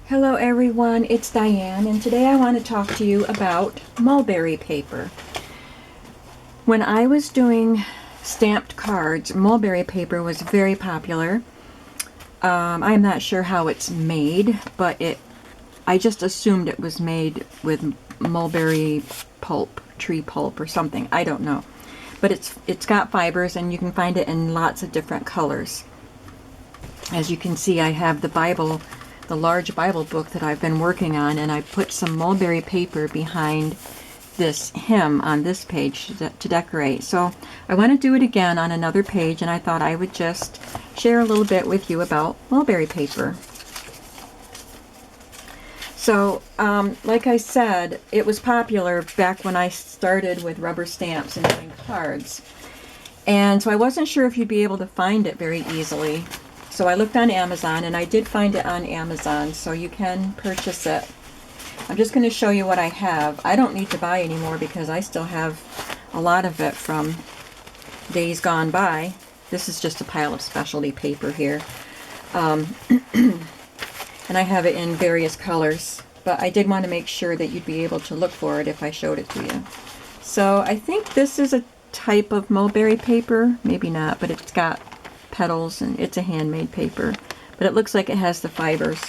Hello everyone, it's Diane, and today I want to talk to you about mulberry paper. When I was doing stamped cards, mulberry paper was very popular. I'm not sure how it's made, but I just assumed it was made with mulberry pulp, tree pulp or something. I don't know. But it's got fibers, and you can find it in lots of different colors. As you can see, I have the large Bible book that I've been working on, and I put some mulberry paper behind this hymn on this page to decorate. So I want to do it again on another page, and I thought I would just share a little bit with you about mulberry paper. So, like I said, it was popular back when I started with rubber stamps and doing cards. And so I wasn't sure if you'd be able to find it very easily. So I looked on Amazon, and I did find it on Amazon, so you can purchase it. I'm just going to show you what I have. I don't need to buy anymore because I still have a lot of it from days gone by. This is just a pile of specialty paper here. And I have it in various colors, but I did want to make sure that you'd be able to look for it if I showed it to you. So I think this is a type of mulberry paper. Maybe not, but it's got petals, and it's a handmade paper, but it looks like it has the fibers.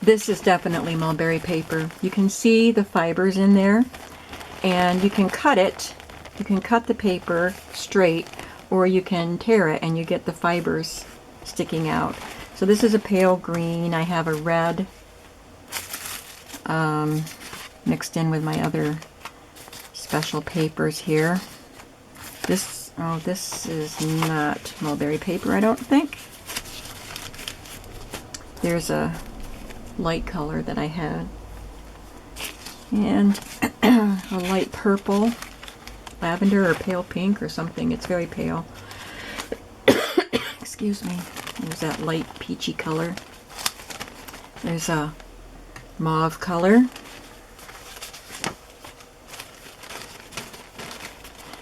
This is definitely mulberry paper. You can see the fibers in there, and you can cut it. You can cut the paper straight, or you can tear it and you get the fibers sticking out. So this is a pale green. I have a red mixed in with my other special papers here. This is not mulberry paper, I don't think. There's a light color that I had. And a light purple, lavender or pale pink or something. It's very pale. Excuse me. There's that light peachy color. There's a mauve color.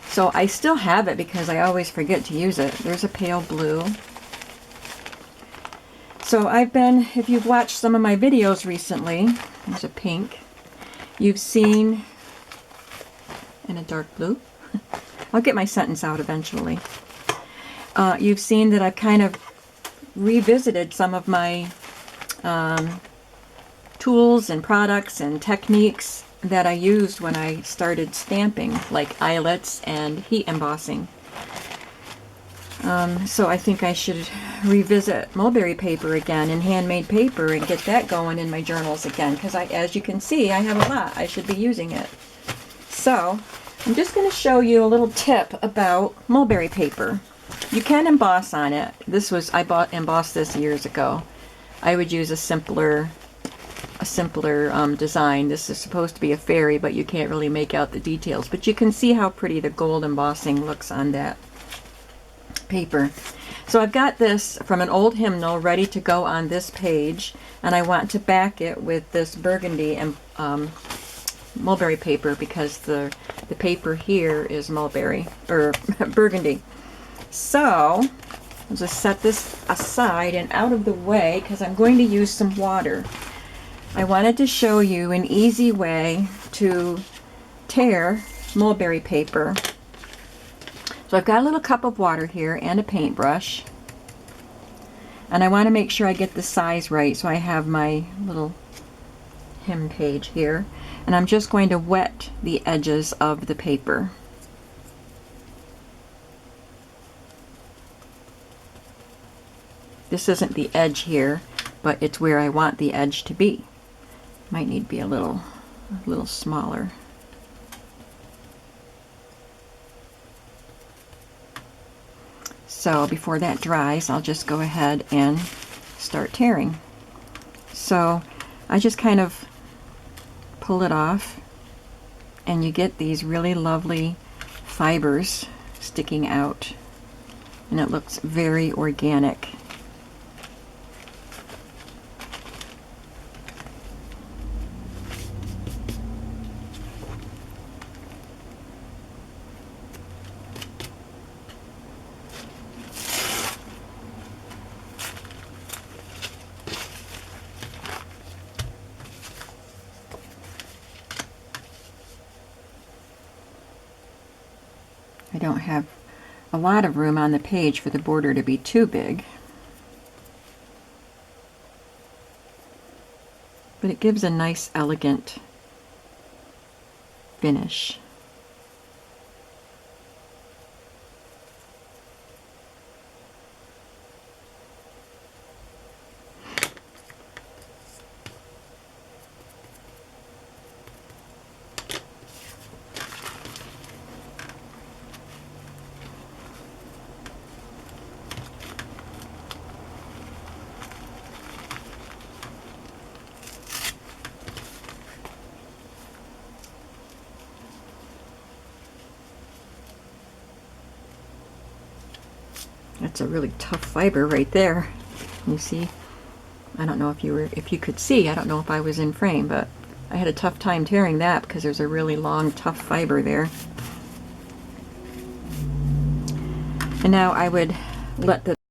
So I still have it because I always forget to use it. There's a pale blue. So if you've watched some of my videos recently, there's a pink. You've seen, and a dark blue. I'll get my sentence out eventually. You've seen that I've kind of revisited some of my tools and products and techniques that I used when I started stamping, like eyelets and heat embossing. So I think I should revisit mulberry paper again and handmade paper and get that going in my journals again, because as you can see, I have a lot. I should be using it. So I'm just going to show you a little tip about mulberry paper. You can emboss on it. I embossed this years ago. I would use a simpler design. This is supposed to be a fairy, but you can't really make out the details. But you can see how pretty the gold embossing looks on that paper. So I've got this from an old hymnal ready to go on this page, and I want to back it with this burgundy and mulberry paper because the paper here is mulberry or burgundy. So I'll just set this aside and out of the way because I'm going to use some water. I wanted to show you an easy way to tear mulberry paper. So I've got a little cup of water here and a paintbrush. And I want to make sure I get the size right, so I have my little hymn page here. And I'm just going to wet the edges of the paper. This isn't the edge here, but it's where I want the edge to be. Might need to be a little smaller. So before that dries, I'll just go ahead and start tearing. So I just kind of pull it off, and you get these really lovely fibers sticking out, and it looks very organic. don't have a lot of room on the page for the border to be too big. But it gives a nice, elegant finish. That's a really tough fiber right there. You see? I don't know if you could see. I don't know if I was in frame, but I had a tough time tearing that because there's a really long, tough fiber there. And now I would let the